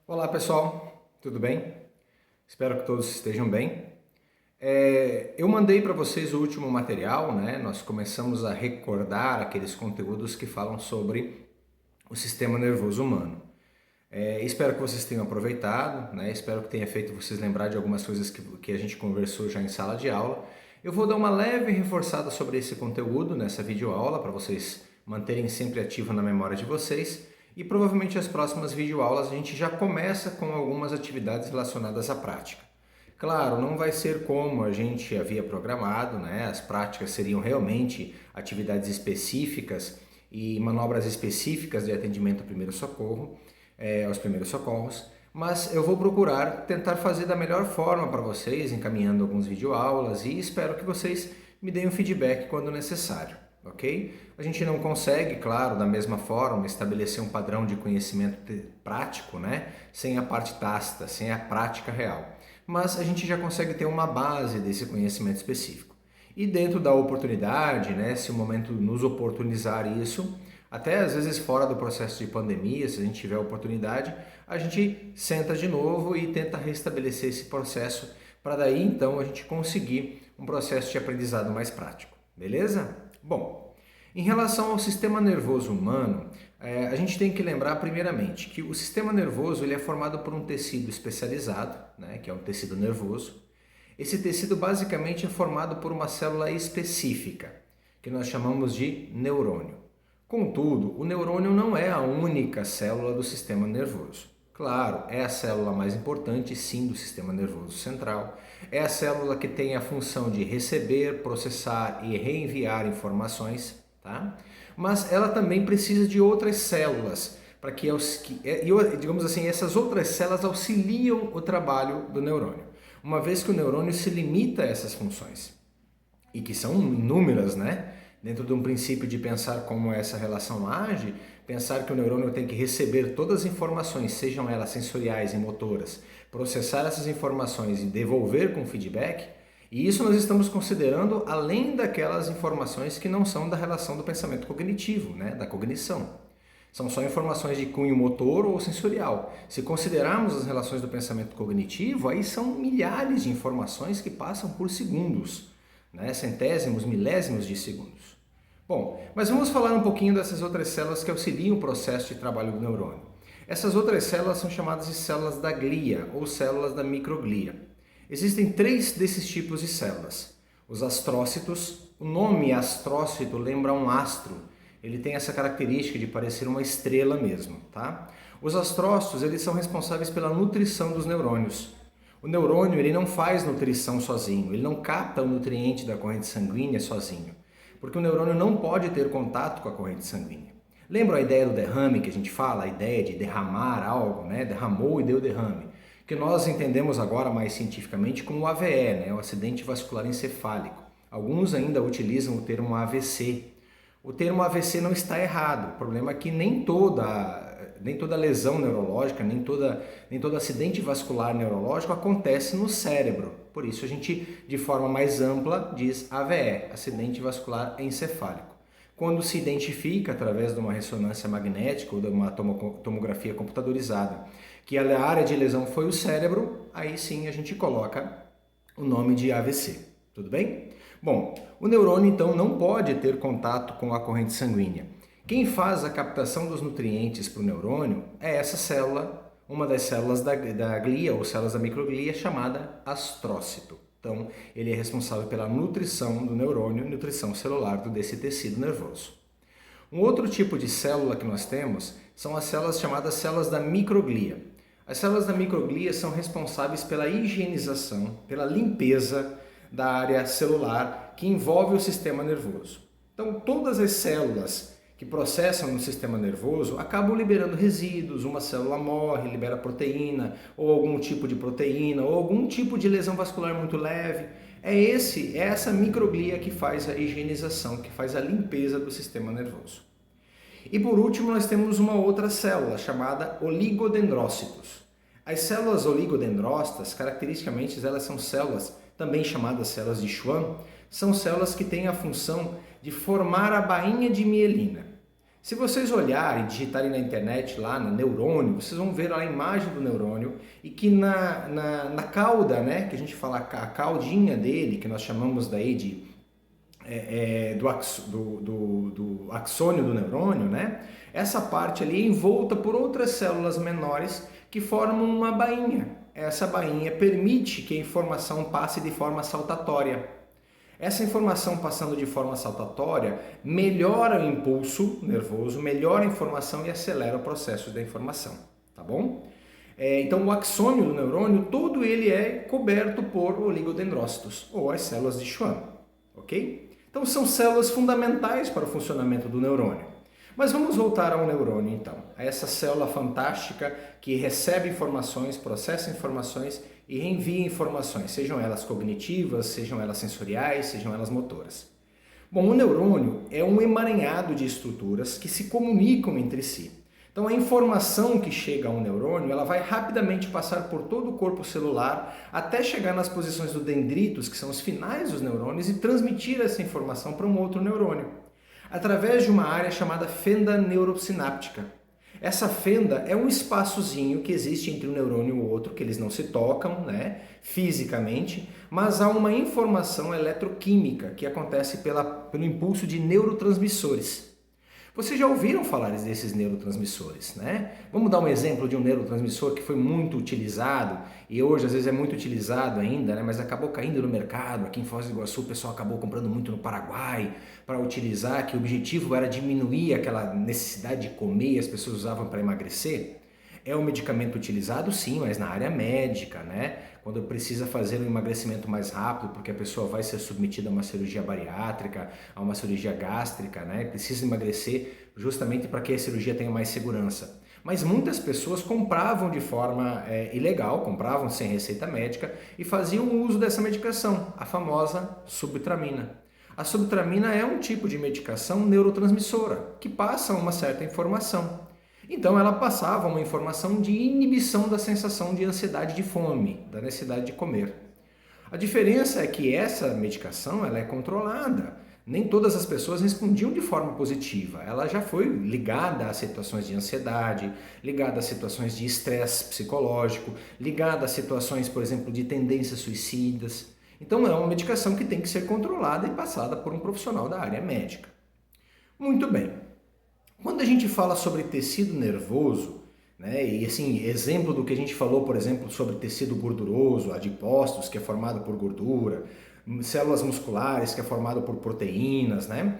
Olá pessoal, tudo bem? Espero que todos estejam bem. Eu mandei para vocês o último material, né? Nós começamos a recordar aqueles conteúdos que falam sobre o sistema nervoso humano. Espero que vocês tenham aproveitado, né? Espero que tenha feito vocês lembrar de algumas coisas que a gente conversou já em sala de aula. Eu vou dar uma leve reforçada sobre esse conteúdo nessa videoaula para vocês manterem sempre ativo na memória de vocês. E provavelmente as próximas videoaulas a gente já começa com algumas atividades relacionadas à prática. Claro, não vai ser como a gente havia programado, né? As práticas seriam realmente atividades específicas e manobras específicas de atendimento ao primeiro socorro, aos primeiros socorros, mas eu vou procurar tentar fazer da melhor forma para vocês, encaminhando algumas videoaulas e espero que vocês me deem um feedback quando necessário, ok? A gente não consegue, claro, da mesma forma, estabelecer um padrão de conhecimento prático, né? Sem a parte tácita, sem a prática real. Mas a gente já consegue ter uma base desse conhecimento específico. E dentro da oportunidade, né, se o momento nos oportunizar isso, até às vezes fora do processo de pandemia, se a gente tiver oportunidade, a gente senta de novo e tenta restabelecer esse processo para daí então a gente conseguir um processo de aprendizado mais prático, beleza? Bom, em relação ao sistema nervoso humano, a gente tem que lembrar primeiramente que o sistema nervoso ele é formado por um tecido especializado, né, que é um tecido nervoso. Esse tecido basicamente é formado por uma célula específica, que nós chamamos de neurônio. Contudo, o neurônio não é a única célula do sistema nervoso. Claro, é a célula mais importante, sim, do sistema nervoso central. É a célula que tem a função de receber, processar e reenviar informações, tá? Mas ela também precisa de outras células para que, digamos assim, essas outras células auxiliam o trabalho do neurônio. Uma vez que o neurônio se limita a essas funções, e que são inúmeras, né? Dentro de um princípio de pensar como essa relação age, pensar que o neurônio tem que receber todas as informações, sejam elas sensoriais e motoras, processar essas informações e devolver com feedback, e isso nós estamos considerando além daquelas informações que não são da relação do pensamento cognitivo, né? Da cognição. São só informações de cunho motor ou sensorial. Se considerarmos as relações do pensamento cognitivo, aí são milhares de informações que passam por segundos, né? Centésimos, milésimos de segundos. Bom, mas vamos falar um pouquinho dessas outras células que auxiliam o processo de trabalho do neurônio. Essas outras células são chamadas de células da glia ou células da microglia. Existem 3 desses tipos de células. Os astrócitos, o nome astrócito lembra um astro, ele tem essa característica de parecer uma estrela mesmo, tá? Os astrócitos, eles são responsáveis pela nutrição dos neurônios. O neurônio, ele não faz nutrição sozinho, ele não capta o nutriente da corrente sanguínea sozinho, porque o neurônio não pode ter contato com a corrente sanguínea. Lembra a ideia do derrame que a gente fala, a ideia de derramar algo, né? Derramou e deu derrame, que nós entendemos agora mais cientificamente como o AVE, né? O acidente vascular encefálico. Alguns ainda utilizam o termo AVC. O termo AVC não está errado, o problema é que nem toda lesão neurológica, nem todo acidente vascular neurológico acontece no cérebro. Por isso a gente, de forma mais ampla, diz AVE, acidente vascular encefálico. Quando se identifica, através de uma ressonância magnética ou de uma tomografia computadorizada, que a área de lesão foi o cérebro, aí sim a gente coloca o nome de AVC. Tudo bem? Bom, o neurônio então não pode ter contato com a corrente sanguínea. Quem faz a captação dos nutrientes para o neurônio é essa célula, uma das células da glia ou células da microglia chamada astrócito. Então, ele é responsável pela nutrição do neurônio, nutrição celular desse tecido nervoso. Um outro tipo de célula que nós temos são as células chamadas células da microglia. As células da microglia são responsáveis pela higienização, pela limpeza da área celular que envolve o sistema nervoso. Então, todas as células que processam no sistema nervoso acabam liberando resíduos, uma célula morre, libera proteína, ou algum tipo de proteína, ou algum tipo de lesão vascular muito leve. É essa microglia que faz a higienização, que faz a limpeza do sistema nervoso. E por último, nós temos uma outra célula chamada oligodendrócitos. As células oligodendrócitas, caracteristicamente, elas são células também chamadas células de Schwann, são células que têm a função de formar a bainha de mielina. Se vocês olharem, digitarem na internet lá no neurônio, vocês vão ver a imagem do neurônio e que na cauda, né, que a gente fala a caudinha dele, que nós chamamos daí de do axônio do neurônio, né, essa parte ali é envolta por outras células menores que formam uma bainha. Essa bainha permite que a informação passe de forma saltatória. Essa informação passando de forma saltatória melhora o impulso nervoso, melhora a informação e acelera o processo da informação, tá bom? Então o axônio do neurônio, todo ele é coberto por oligodendrócitos, ou as células de Schwann, ok? Então são células fundamentais para o funcionamento do neurônio. Mas vamos voltar ao neurônio então, a essa célula fantástica que recebe informações, processa informações e envia informações, sejam elas cognitivas, sejam elas sensoriais, sejam elas motoras. Bom, o neurônio é um emaranhado de estruturas que se comunicam entre si. Então a informação que chega ao neurônio, ela vai rapidamente passar por todo o corpo celular até chegar nas posições dos dendritos, que são os finais dos neurônios, e transmitir essa informação para um outro neurônio, através de uma área chamada fenda neurosináptica. Essa fenda é um espaçozinho que existe entre um neurônio e o outro, que eles não se tocam, né, fisicamente, mas há uma informação eletroquímica que acontece pelo impulso de neurotransmissores. Vocês já ouviram falar desses neurotransmissores, né? Vamos dar um exemplo de um neurotransmissor que foi muito utilizado e hoje às vezes é muito utilizado ainda, né? Mas acabou caindo no mercado. Aqui em Foz do Iguaçu o pessoal acabou comprando muito no Paraguai para utilizar, que o objetivo era diminuir aquela necessidade de comer e as pessoas usavam para emagrecer. É um medicamento utilizado sim, mas na área médica, né? Quando precisa fazer um emagrecimento mais rápido, porque a pessoa vai ser submetida a uma cirurgia bariátrica, a uma cirurgia gástrica, né? Precisa emagrecer justamente para que a cirurgia tenha mais segurança. Mas muitas pessoas compravam de forma ilegal, compravam sem receita médica e faziam uso dessa medicação, a famosa subtramina. A subtramina é um tipo de medicação neurotransmissora que passa uma certa informação. Então ela passava uma informação de inibição da sensação de ansiedade de fome, da necessidade de comer. A diferença é que essa medicação ela é controlada. Nem todas as pessoas respondiam de forma positiva. Ela já foi ligada a situações de ansiedade, ligada a situações de estresse psicológico, ligada a situações, por exemplo, de tendências suicidas. Então é uma medicação que tem que ser controlada e passada por um profissional da área médica. Muito bem. Quando a gente fala sobre tecido nervoso, né, e assim, exemplo do que a gente falou, por exemplo, sobre tecido gorduroso, adipócitos, que é formado por gordura, células musculares, que é formado por proteínas, né?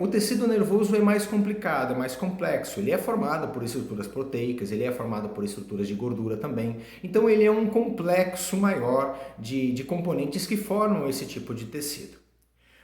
O tecido nervoso é mais complicado, é mais complexo. Ele é formado por estruturas proteicas, ele é formado por estruturas de gordura também. Então ele é um complexo maior de componentes que formam esse tipo de tecido.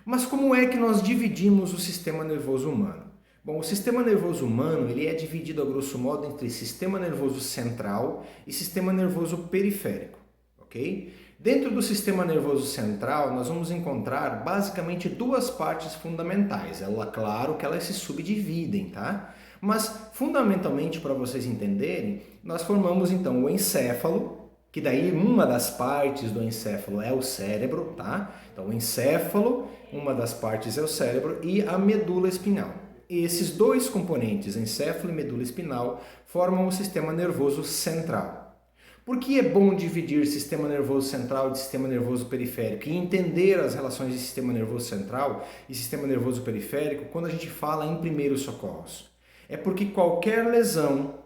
Mas como é que nós dividimos o sistema nervoso humano? Bom, o sistema nervoso humano ele é dividido a grosso modo entre sistema nervoso central e sistema nervoso periférico, ok? Dentro do sistema nervoso central nós vamos encontrar basicamente duas partes fundamentais. Claro que elas se subdividem, tá? Mas fundamentalmente para vocês entenderem, nós formamos então o encéfalo, que daí uma das partes do encéfalo é o cérebro, tá? Então o encéfalo, uma das partes é o cérebro e a medula espinhal. Esses dois componentes, encéfalo e medula espinal, formam o sistema nervoso central. Por que é bom dividir sistema nervoso central de sistema nervoso periférico e entender as relações de sistema nervoso central e sistema nervoso periférico quando a gente fala em primeiros socorros? É porque qualquer lesão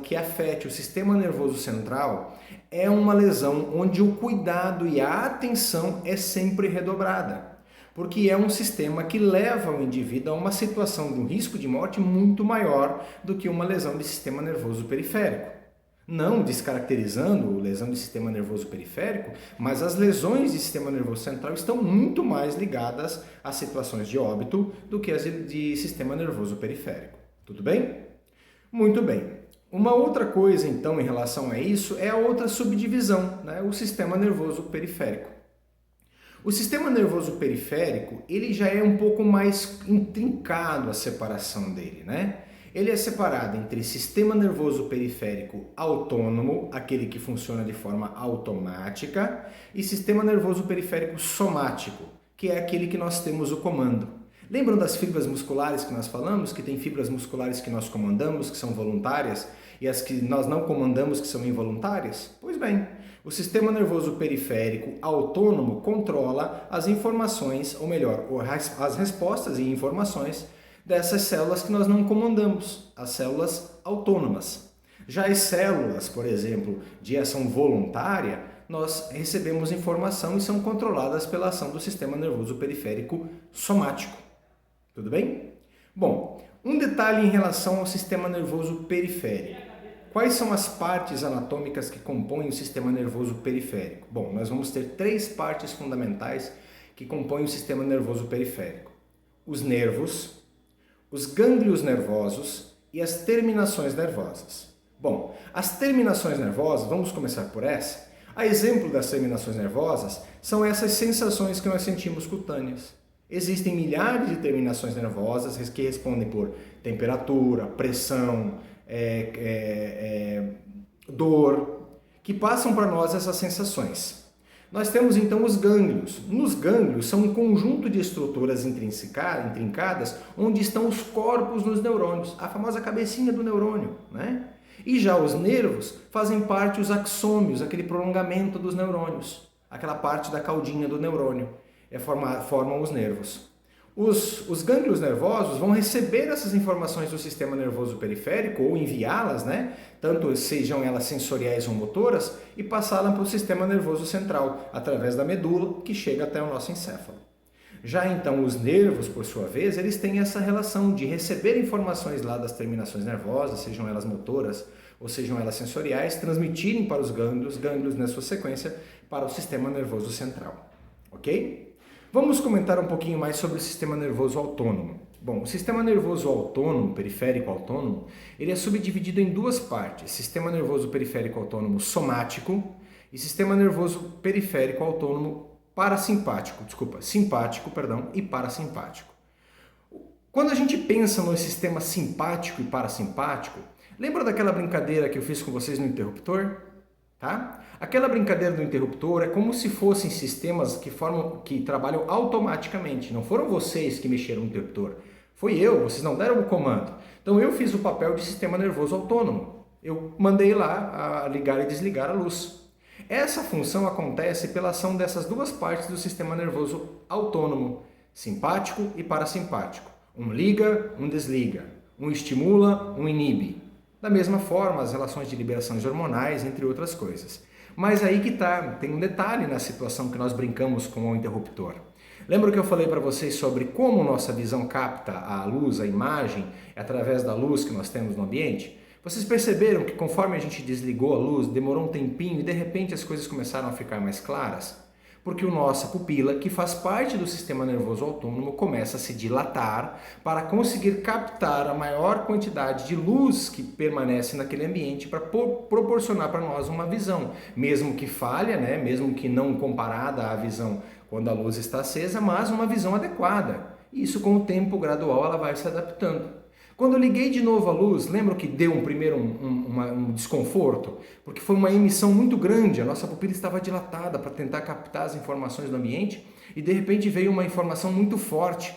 que afete o sistema nervoso central é uma lesão onde o cuidado e a atenção é sempre redobrada. Porque é um sistema que leva o indivíduo a uma situação de um risco de morte muito maior do que uma lesão de sistema nervoso periférico. Não descaracterizando lesão de sistema nervoso periférico, mas as lesões de sistema nervoso central estão muito mais ligadas a situações de óbito do que as de sistema nervoso periférico. Tudo bem? Muito bem. Uma outra coisa, então, em relação a isso é a outra subdivisão, né? O sistema nervoso periférico. O sistema nervoso periférico, ele já é um pouco mais intrincado a separação dele, né? Ele é separado entre sistema nervoso periférico autônomo, aquele que funciona de forma automática, e sistema nervoso periférico somático, que é aquele que nós temos o comando. Lembram das fibras musculares que nós falamos? Que tem fibras musculares que nós comandamos, que são voluntárias, e as que nós não comandamos, que são involuntárias? Pois bem, o sistema nervoso periférico autônomo controla as informações, ou melhor, as respostas e informações dessas células que nós não comandamos, as células autônomas. Já as células, por exemplo, de ação voluntária, nós recebemos informação e são controladas pela ação do sistema nervoso periférico somático. Tudo bem? Bom, um detalhe em relação ao sistema nervoso periférico. Quais são as partes anatômicas que compõem o sistema nervoso periférico? Bom, nós vamos ter 3 partes fundamentais que compõem o sistema nervoso periférico: os nervos, os gânglios nervosos e as terminações nervosas. Bom, as terminações nervosas, vamos começar por essa. A exemplo das terminações nervosas são essas sensações que nós sentimos cutâneas. Existem milhares de terminações nervosas que respondem por temperatura, pressão, dor, que passam para nós essas sensações. Nós temos então os gânglios. Nos gânglios são um conjunto de estruturas intrincadas onde estão os corpos dos neurônios, a famosa cabecinha do neurônio, né? E já os nervos fazem parte os axômios, aquele prolongamento dos neurônios, aquela parte da caudinha do neurônio, formam os nervos. Os gânglios nervosos vão receber essas informações do sistema nervoso periférico ou enviá-las, né? Tanto sejam elas sensoriais ou motoras, e passá-las para o sistema nervoso central, através da medula, que chega até o nosso encéfalo. Já então os nervos, por sua vez, eles têm essa relação de receber informações lá das terminações nervosas, sejam elas motoras ou sejam elas sensoriais, transmitirem para os gânglios na sua sequência para o sistema nervoso central. Ok? Vamos comentar um pouquinho mais sobre o sistema nervoso autônomo. Bom, o sistema nervoso autônomo, periférico autônomo, ele é subdividido em 2 partes: sistema nervoso periférico autônomo somático e sistema nervoso periférico autônomo simpático e parasimpático. Quando a gente pensa no sistema simpático e parasimpático, lembra daquela brincadeira que eu fiz com vocês no interruptor? Tá? Aquela brincadeira do interruptor é como se fossem sistemas que trabalham automaticamente. Não foram vocês que mexeram no interruptor, foi eu, vocês não deram o comando. Então eu fiz o papel de sistema nervoso autônomo. Eu mandei lá a ligar e desligar a luz. Essa função acontece pela ação dessas 2 partes do sistema nervoso autônomo, simpático e parasimpático. Um liga, um desliga, um estimula, um inibe. Da mesma forma, as relações de liberações hormonais, entre outras coisas. Mas aí que tá, tem um detalhe na situação que nós brincamos com o interruptor. Lembra que eu falei para vocês sobre como nossa visão capta a luz, a imagem, através da luz que nós temos no ambiente? Vocês perceberam que conforme a gente desligou a luz, demorou um tempinho e de repente as coisas começaram a ficar mais claras? Porque a nossa pupila, que faz parte do sistema nervoso autônomo, começa a se dilatar para conseguir captar a maior quantidade de luz que permanece naquele ambiente para proporcionar para nós uma visão, mesmo que falha, né? Mesmo que não comparada à visão quando a luz está acesa, mas uma visão adequada. E isso com o tempo gradual ela vai se adaptando. Quando eu liguei de novo a luz, lembram que deu um desconforto? Porque foi uma emissão muito grande, a nossa pupila estava dilatada para tentar captar as informações do ambiente e de repente veio uma informação muito forte.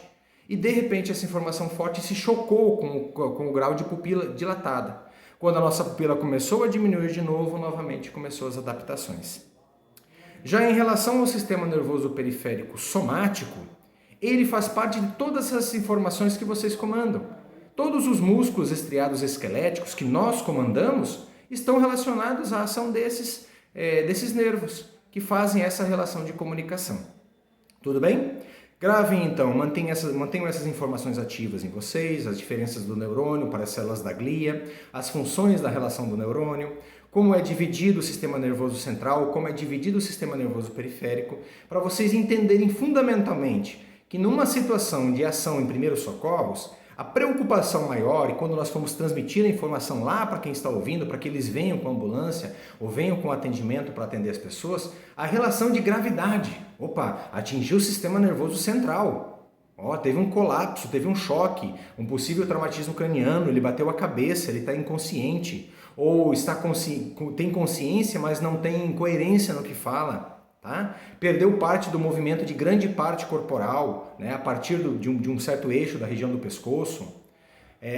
E de repente essa informação forte se chocou com o grau de pupila dilatada. Quando a nossa pupila começou a diminuir de novo, novamente começou as adaptações. Já em relação ao sistema nervoso periférico somático, ele faz parte de todas as informações que vocês comandam. Todos os músculos estriados esqueléticos que nós comandamos estão relacionados à ação desses nervos que fazem essa relação de comunicação. Tudo bem? Gravem então, mantenham essas informações ativas em vocês, as diferenças do neurônio para as células da glia, as funções da relação do neurônio, como é dividido o sistema nervoso central, como é dividido o sistema nervoso periférico, para vocês entenderem fundamentalmente que numa situação de ação em primeiros socorros, a preocupação maior, e quando nós formos transmitir a informação lá para quem está ouvindo, para que eles venham com a ambulância ou venham com atendimento para atender as pessoas, a relação de gravidade. Opa, atingiu o sistema nervoso central. Teve um colapso, teve um choque, um possível traumatismo craniano, ele bateu a cabeça, ele está inconsciente. Ou tem consciência, mas não tem coerência no que fala. tá? Perdeu parte do movimento de grande parte corporal, né? A partir de um certo eixo da região do pescoço.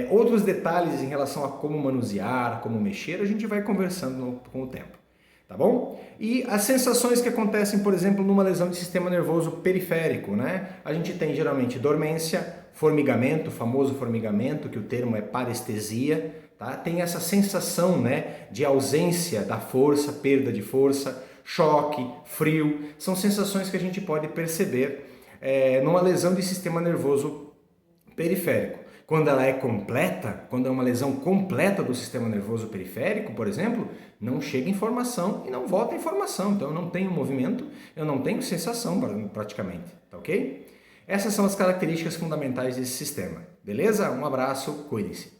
Outros detalhes em relação a como manusear, como mexer, a gente vai conversando com o tempo, tá bom? E as sensações que acontecem, por exemplo, numa lesão de sistema nervoso periférico, né? A gente tem geralmente dormência, formigamento, o famoso formigamento, que o termo é parestesia, tá? Tem essa sensação, né, de ausência da força, perda de força, choque, frio, são sensações que a gente pode perceber numa lesão de sistema nervoso periférico. Quando ela é completa, quando é uma lesão completa do sistema nervoso periférico, por exemplo, não chega informação e não volta informação. Então eu não tenho movimento, eu não tenho sensação praticamente, tá ok? Essas são as características fundamentais desse sistema. Beleza? Um abraço, cuide-se.